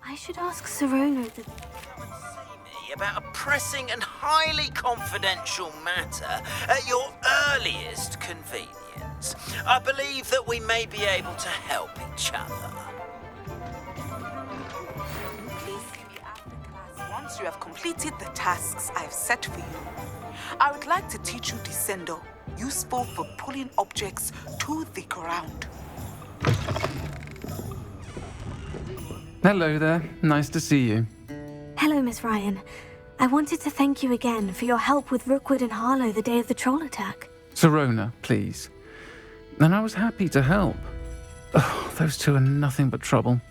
I should ask Serona the... about a pressing and highly confidential matter at your earliest convenience. I believe that we may be able to help each other. Please see me after class once you have completed the tasks I've set for you. I would like to teach you Descendo, useful for pulling objects to the ground. Hello there. Nice to see you. Hello, Miss Ryan. I wanted to thank you again for your help with Rookwood and Harlow the day of the troll attack. Serona, please. And I was happy to help. Oh, those two are nothing but trouble.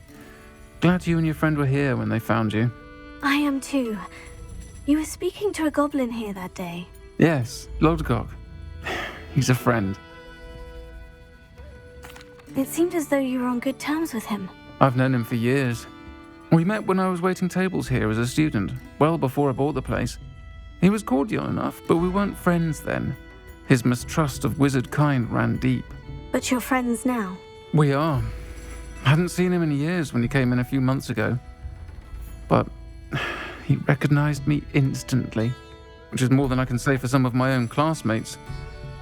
Glad you and your friend were here when they found you. I am too. You were speaking to a goblin here that day. Yes, Lodgok. He's a friend. It seemed as though you were on good terms with him. I've known him for years. We met when I was waiting tables here as a student, well before I bought the place. He was cordial enough, but we weren't friends then. His mistrust of wizard kind ran deep. But you're friends now? We are. Hadn't seen him in years when he came in a few months ago. But he recognized me instantly, which is more than I can say for some of my own classmates.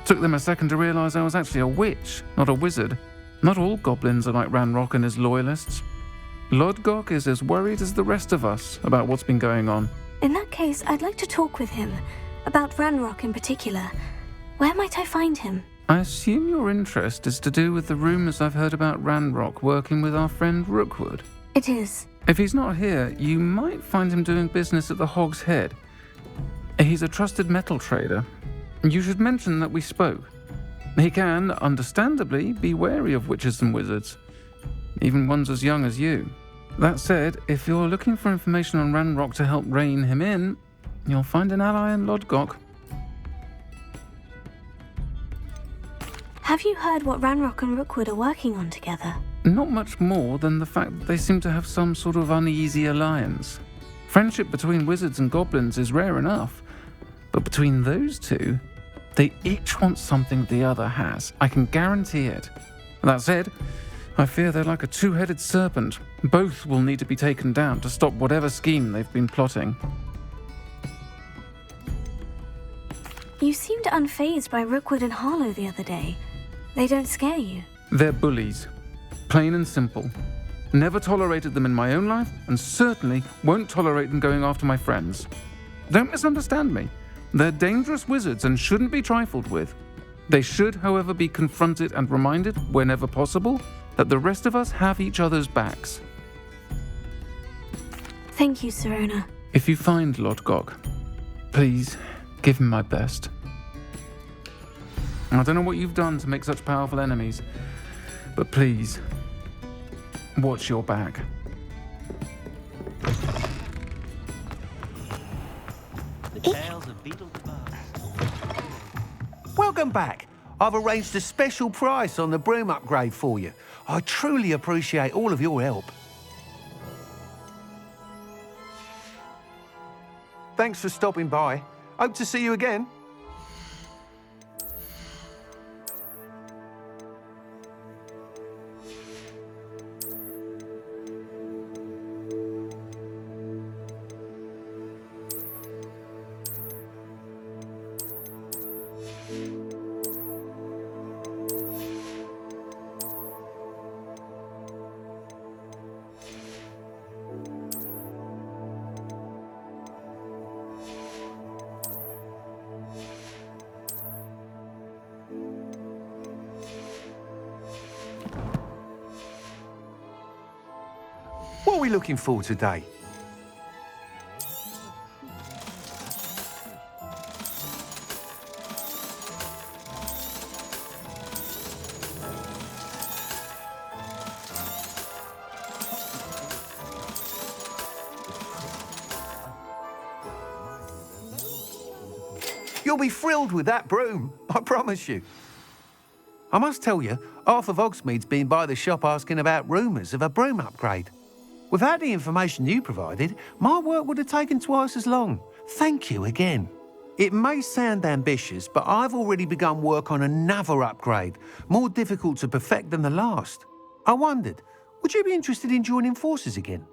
Took them a second to realize I was actually a witch, not a wizard. Not all goblins are like Ranrock and his loyalists. Lodgok is as worried as the rest of us about what's been going on. In that case, I'd like to talk with him. About Ranrock in particular. Where might I find him? I assume your interest is to do with the rumors I've heard about Ranrock working with our friend Rookwood. It is. If he's not here, you might find him doing business at the Hog's Head. He's a trusted metal trader. You should mention that we spoke. He can, understandably, be wary of witches and wizards, even ones as young as you. That said, if you're looking for information on Ranrock to help rein him in, you'll find an ally in Lodgok. Have you heard what Ranrock and Rookwood are working on together? Not much more than the fact that they seem to have some sort of uneasy alliance. Friendship between wizards and goblins is rare enough, but between those two, they each want something the other has. I can guarantee it. That said, I fear they're like a two-headed serpent. Both will need to be taken down to stop whatever scheme they've been plotting. You seemed unfazed by Rookwood and Harlow the other day. They don't scare you. They're bullies. Plain and simple. Never tolerated them in my own life, and certainly won't tolerate them going after my friends. Don't misunderstand me. They're dangerous wizards and shouldn't be trifled with. They should, however, be confronted and reminded, whenever possible, that the rest of us have each other's backs. Thank you, Serona. If you find Lodgok, please give him my best. I don't know what you've done to make such powerful enemies, but please, watch your back. The tales of beetle birds. Welcome back. I've arranged a special price on the Broom upgrade for you. I truly appreciate all of your help. Thanks for stopping by. Hope to see you again. What are we looking for today? You'll be thrilled with that broom, I promise you. I must tell you, half of Hogsmeade's been by the shop asking about rumours of a broom upgrade. Without the information you provided, my work would have taken twice as long. Thank you again. It may sound ambitious, but I've already begun work on another upgrade, more difficult to perfect than the last. I wondered, would you be interested in joining forces again?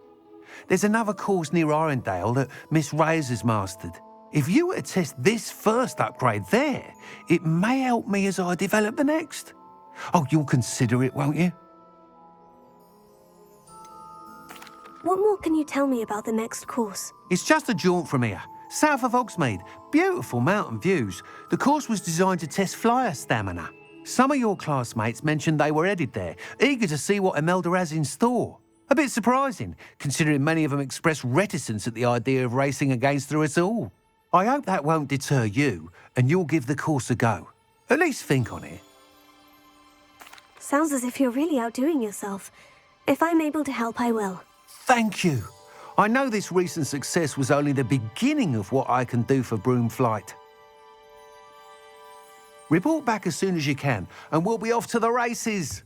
There's another course near Irondale that Miss Reyes has mastered. If you were to test this first upgrade there, it may help me as I develop the next. Oh, you'll consider it, won't you? What more can you tell me about the next course? It's just a jaunt from here, south of Hogsmeade. Beautiful mountain views. The course was designed to test flyer stamina. Some of your classmates mentioned they were headed there, eager to see what Imelda has in store. A bit surprising, considering many of them expressed reticence at the idea of racing against us all. I hope that won't deter you, and you'll give the course a go. At least think on it. Sounds as if you're really outdoing yourself. If I'm able to help, I will. Thank you. I know this recent success was only the beginning of what I can do for Broom Flight. Report back as soon as you can, and we'll be off to the races.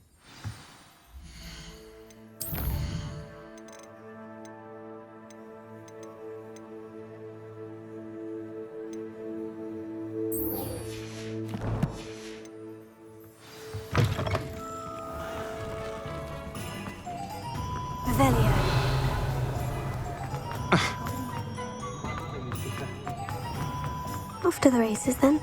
Revelio. Off to the races then.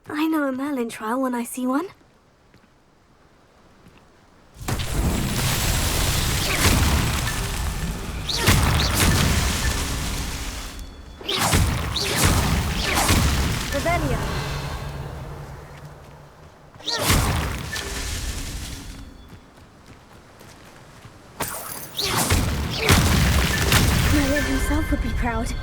I know a Merlin trial when I see one. Revelio. Merlin himself would be proud.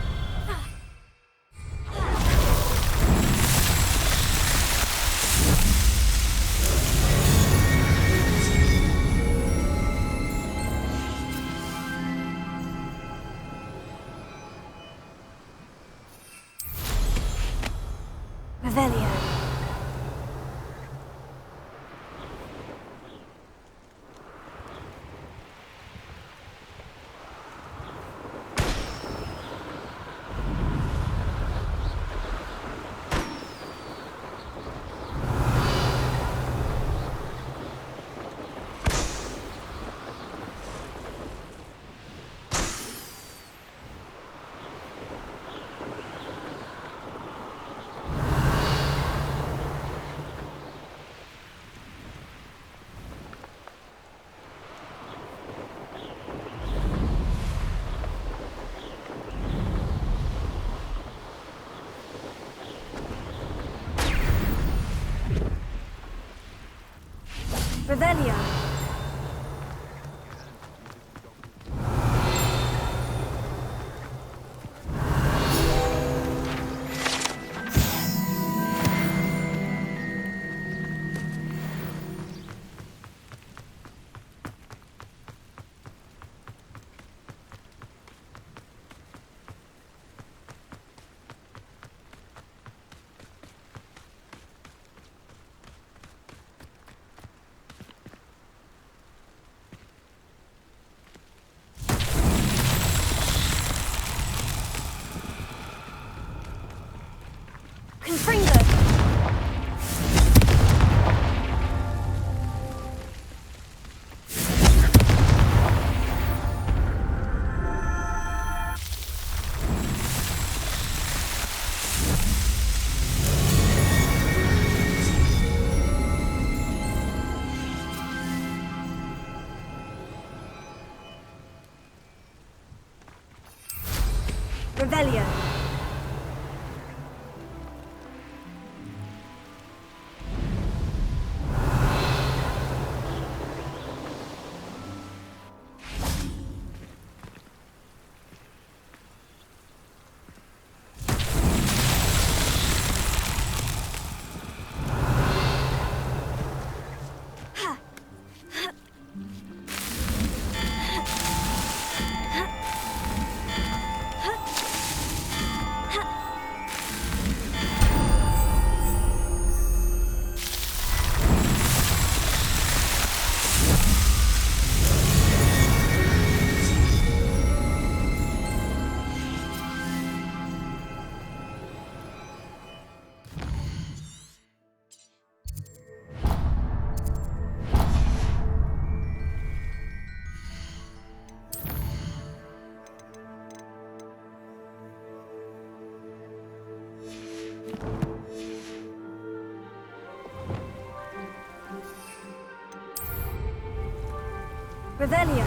Revelio. Revelio. Revelio. Revelio.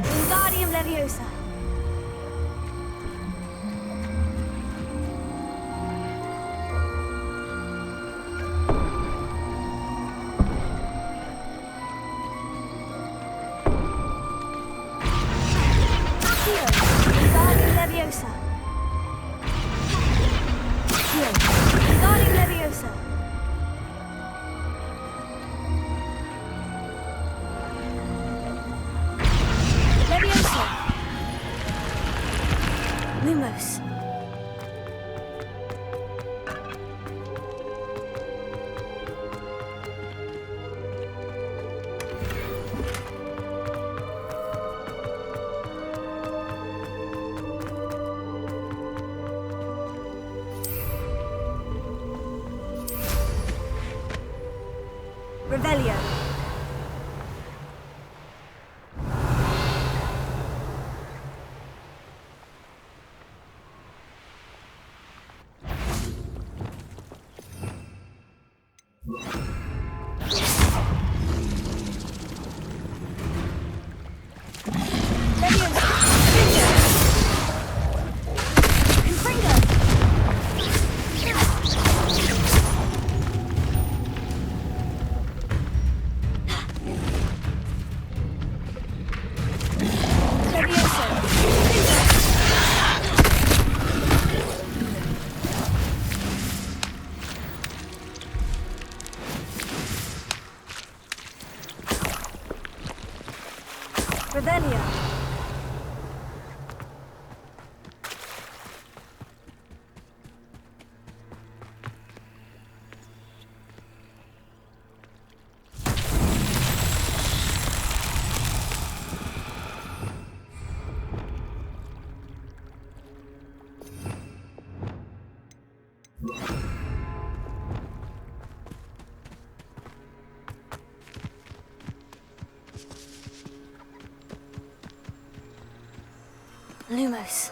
Wingardium Leviosa. Wingardium Leviosa. Wingardium Leviosa. Leviosa. Lumos. Revelio. Revelio. Lumos.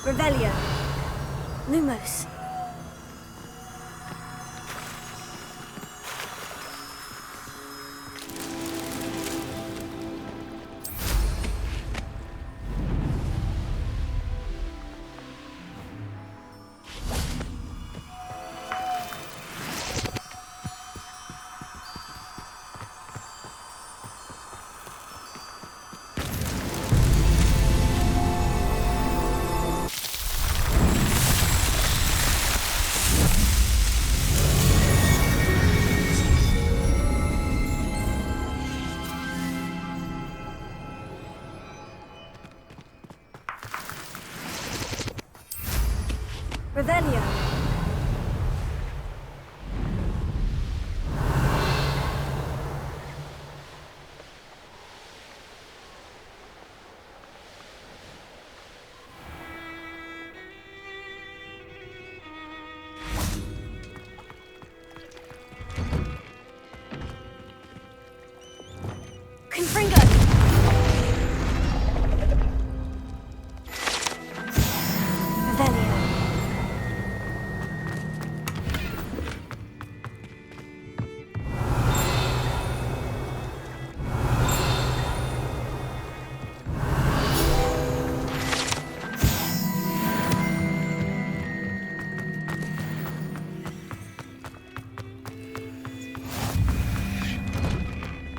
Revelio. Lumos. Revelio. Confringo. Revelio.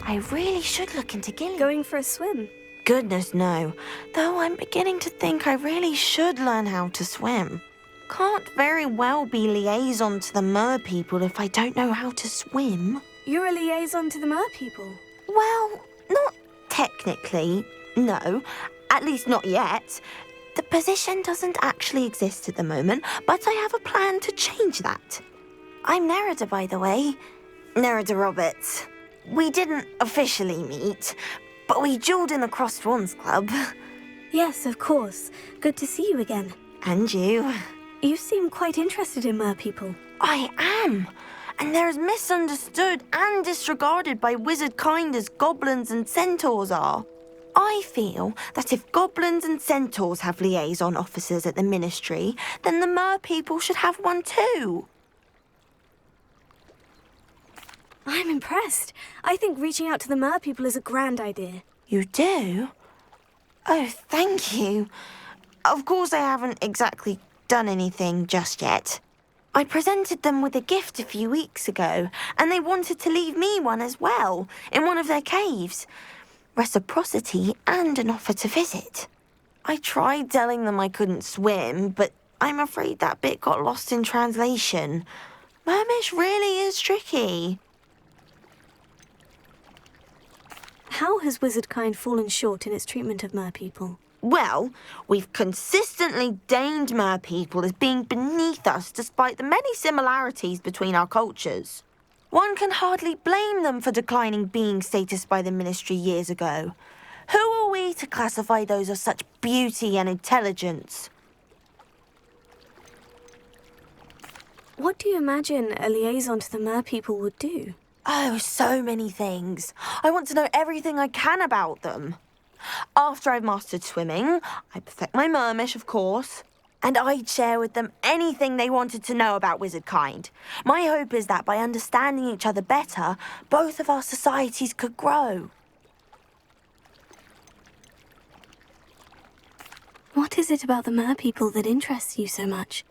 I really should look into Gilly. Going for a swim? Goodness, no. Though I'm beginning to think I really should learn how to swim. Can't very well be liaison to the Merpeople if I don't know how to swim. You're a liaison to the Merpeople. Well, not technically, no. At least not yet. The position doesn't actually exist at the moment, but I have a plan to change that. I'm Nerida, by the way. Nerida Roberts. We didn't officially meet, but we duelled in the Crossed Wands Club. Yes, of course. Good to see you again. And you. You seem quite interested in Merpeople. I am. And they're as misunderstood and disregarded by wizard kind as goblins and centaurs are. I feel that if goblins and centaurs have liaison officers at the Ministry, then the Merpeople should have one too. I'm impressed. I think reaching out to the Merpeople is a grand idea. You do? Oh, thank you. Of course I haven't exactly done anything just yet. I presented them with a gift a few weeks ago, and they wanted to leave me one as well, in one of their caves. Reciprocity and an offer to visit. I tried telling them I couldn't swim, but I'm afraid that bit got lost in translation. Mermish really is tricky. How has wizardkind fallen short in its treatment of Merpeople? Well, we've consistently deigned Merpeople as being beneath us despite the many similarities between our cultures. One can hardly blame them for declining being status by the Ministry years ago. Who are we to classify those of such beauty and intelligence? What do you imagine a liaison to the Merpeople would do? Oh, so many things. I want to know everything I can about them. After I've mastered swimming, I perfect my mermish, of course, and I'd share with them anything they wanted to know about wizardkind. My hope is that by understanding each other better, both of our societies could grow. What is it about the Merpeople that interests you so much?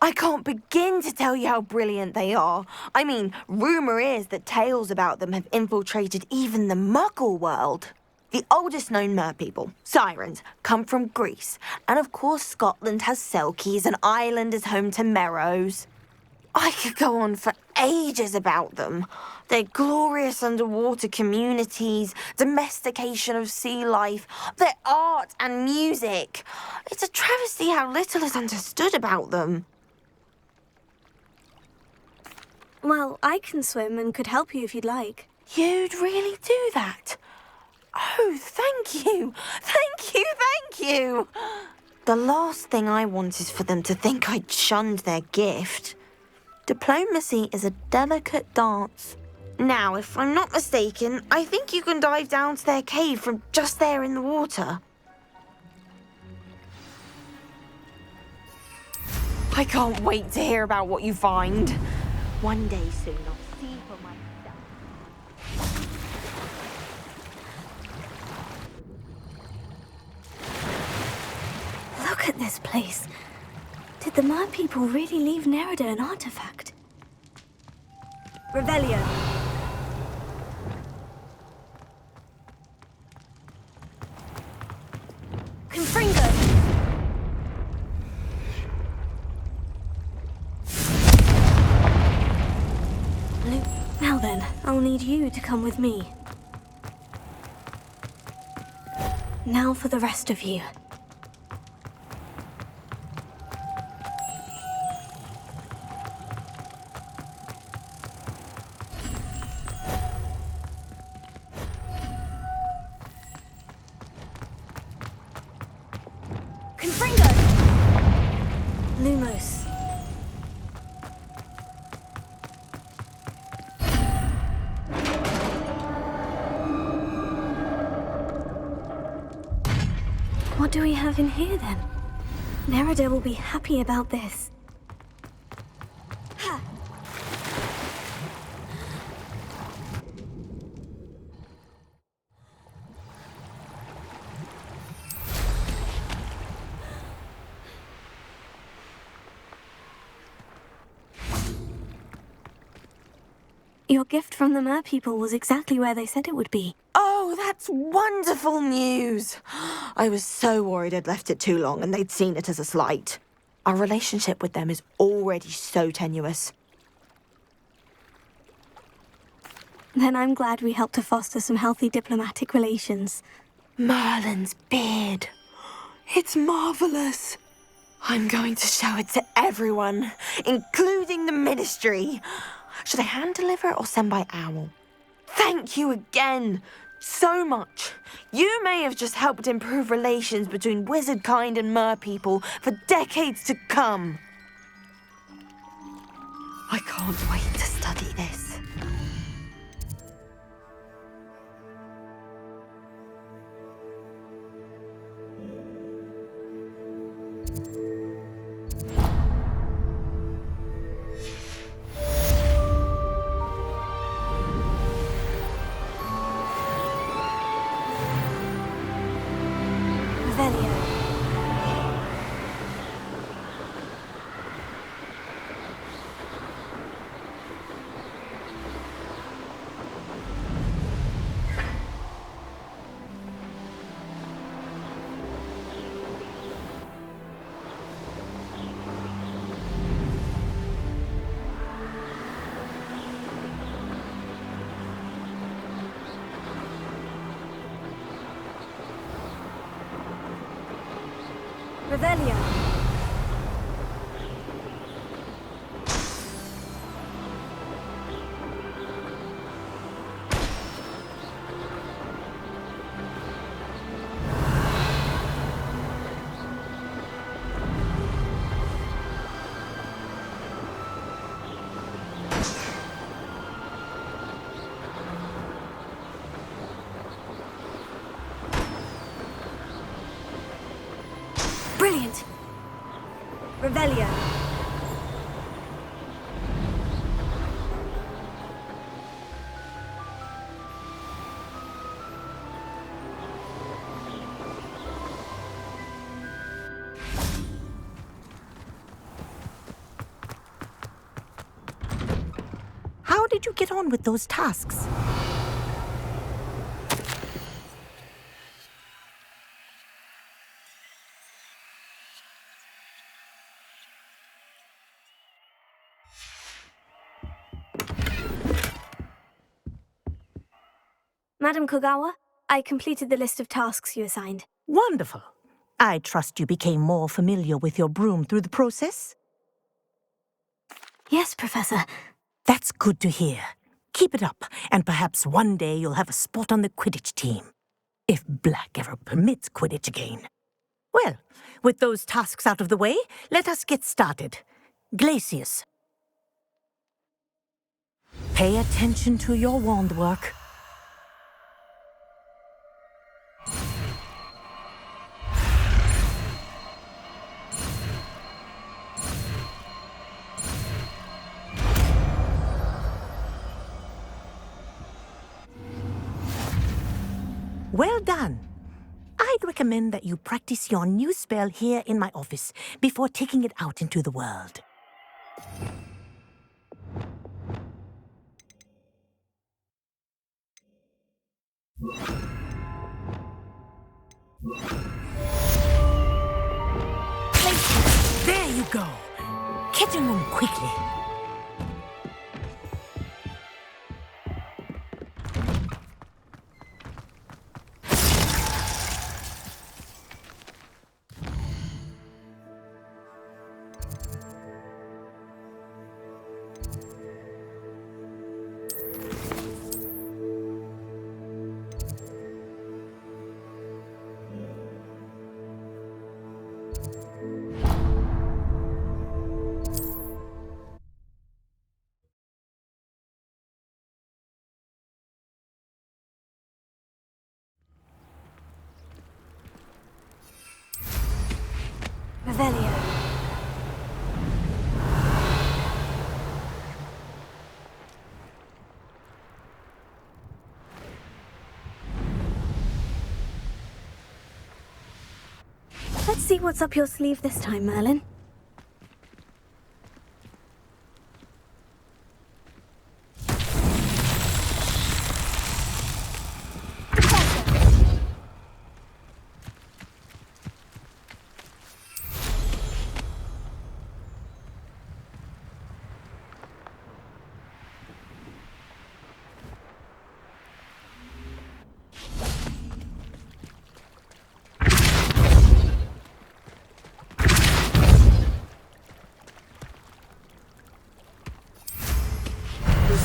I can't begin to tell you how brilliant they are. I mean, rumour is that tales about them have infiltrated even the Muggle world. The oldest known Merpeople, sirens, come from Greece. And of course Scotland has Selkies and Ireland is home to Merrows. I could go on for ages about them. Their glorious underwater communities, domestication of sea life, their art and music. It's a travesty how little is understood about them. Well, I can swim and could help you if you'd like. You'd really do that? Oh, thank you. Thank you, thank you. The last thing I want is for them to think I'd shunned their gift. Diplomacy is a delicate dance. Now, if I'm not mistaken, I think you can dive down to their cave from just there in the water. I can't wait to hear about what you find. One day soon, I'll see for myself. Look at this place. Did the Merpeople really leave Nerida an artifact? Revelio. Confringo. Now then, I'll need you to come with me. Now for the rest of you. Confringo! Lumos. What do we have in here then? Nerida will be happy about this. Your gift from the Merpeople was exactly where they said it would be. Oh, that's wonderful news! I was so worried I'd left it too long and they'd seen it as a slight. Our relationship with them is already so tenuous. Then I'm glad we helped to foster some healthy diplomatic relations. Merlin's beard. It's marvelous. I'm going to show it to everyone, including the Ministry. Should I hand deliver it or send by owl? Thank you again. So much. You may have just helped improve relations between wizard kind and merpeople for decades to come. I can't wait to study this. Revelio. Revelio. Brilliant. Revelio. How did you get on with those tasks? Madam Kogawa, I completed the list of tasks you assigned. Wonderful. I trust you became more familiar with your broom through the process? Yes, Professor. That's good to hear. Keep it up, and perhaps one day you'll have a spot on the Quidditch team. If Black ever permits Quidditch again. Well, with those tasks out of the way, let us get started. Glacius. Pay attention to your wand work. Well done. I'd recommend that you practice your new spell here in my office before taking it out into the world. There you go. Catching them quickly. Revelio. Let's see what's up your sleeve this time, Merlin.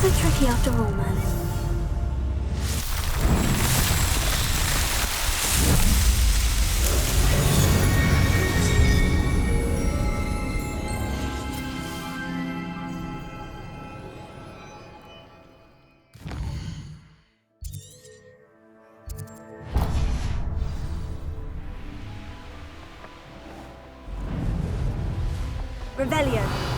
So tricky after all, Merlin. Revelio.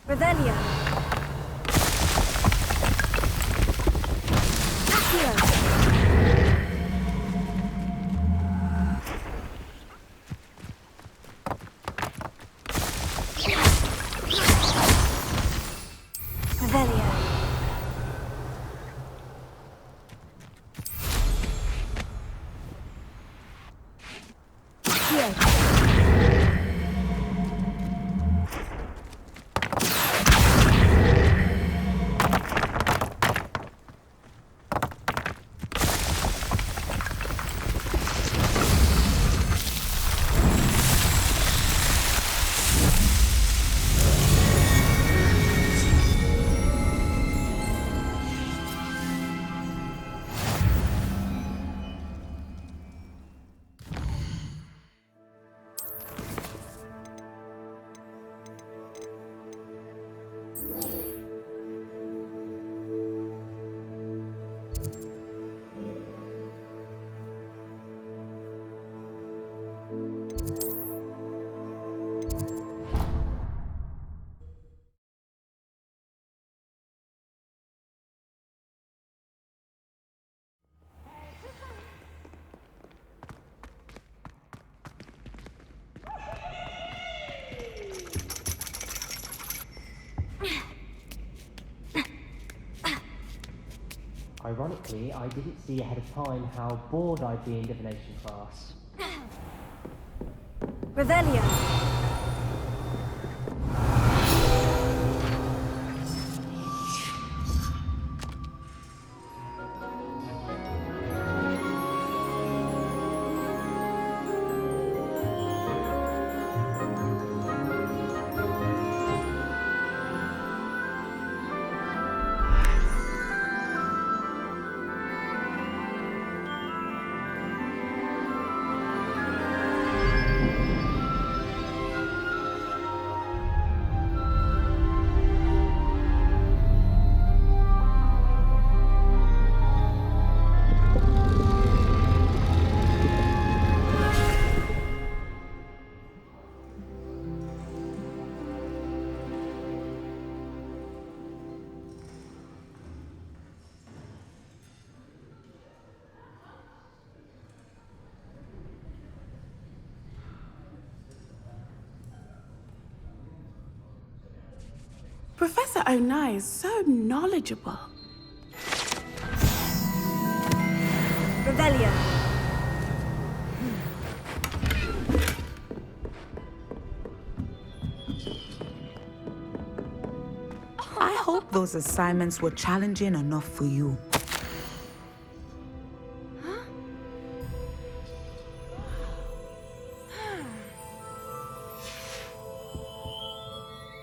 Revelio. Ironically, I didn't see ahead of time how bored I'd be in Divination class. Revelio. Professor Onai is so knowledgeable. Revelio. I hope those assignments were challenging enough for you.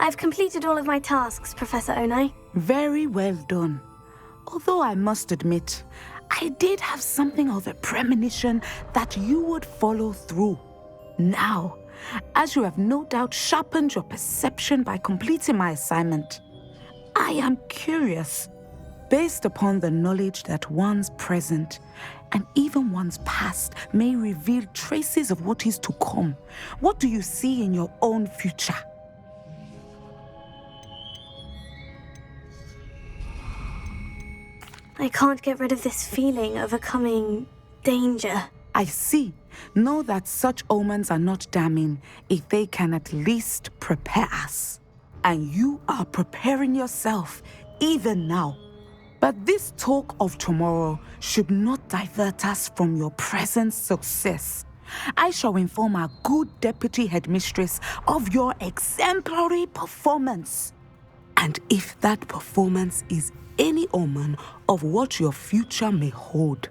I've completed all of my tasks, Professor Onai. Very well done. Although I must admit, I did have something of a premonition that you would follow through. Now, as you have no doubt sharpened your perception by completing my assignment, I am curious, based upon the knowledge that one's present and even one's past may reveal traces of what is to come. What do you see in your own future? I can't get rid of this feeling of a coming danger. I see. Know that such omens are not damning if they can at least prepare us. And you are preparing yourself, even now. But this talk of tomorrow should not divert us from your present success. I shall inform our good deputy headmistress of your exemplary performance. And if that performance is any omen of what your future may hold,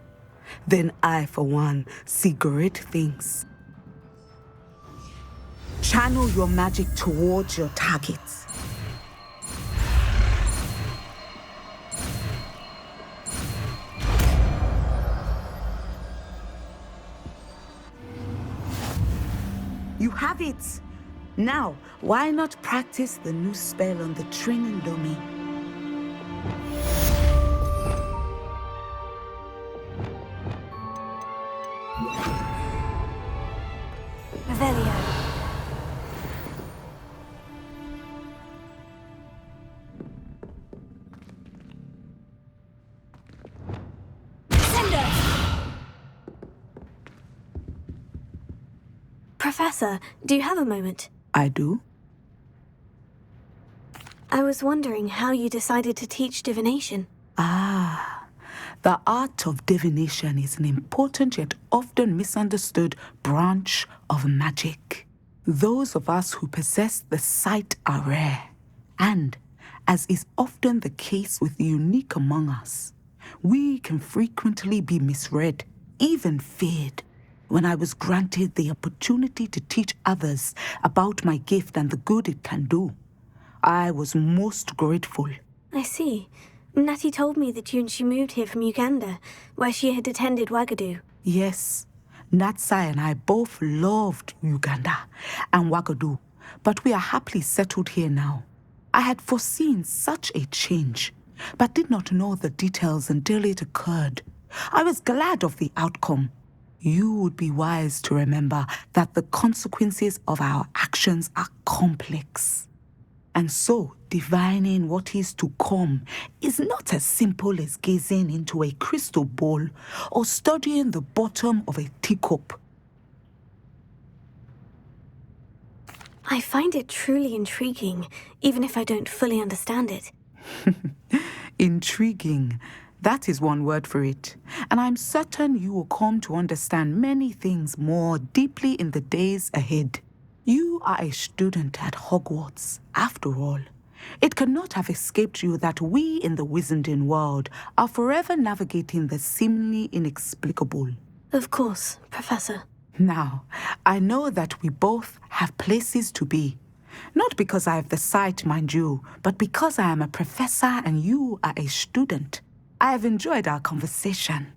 then I, for one, see great things. Channel your magic towards your targets. You have it! Now, why not practice the new spell on the training dummy? Revelio. Professor, do you have a moment? I do? I was wondering how you decided to teach divination. The art of divination is an important yet often misunderstood branch of magic. Those of us who possess the sight are rare, and, as is often the case with the unique among us, we can frequently be misread, even feared. When I was granted the opportunity to teach others about my gift and the good it can do, I was most grateful. I see. Natty told me that you and she moved here from Uganda, where she had attended Wagadu. Yes, Natsai and I both loved Uganda and Wagadu, but we are happily settled here now. I had foreseen such a change, but did not know the details until it occurred. I was glad of the outcome. You would be wise to remember that the consequences of our actions are complex. And so, divining what is to come is not as simple as gazing into a crystal ball or studying the bottom of a teacup. I find it truly intriguing, even if I don't fully understand it. Intriguing. That is one word for it. And I'm certain you will come to understand many things more deeply in the days ahead. You are a student at Hogwarts, after all. It cannot have escaped you that we in the Wizarding world are forever navigating the seemingly inexplicable. Of course, Professor. Now, I know that we both have places to be. Not because I have the sight, mind you, but because I am a professor and you are a student. I have enjoyed our conversation.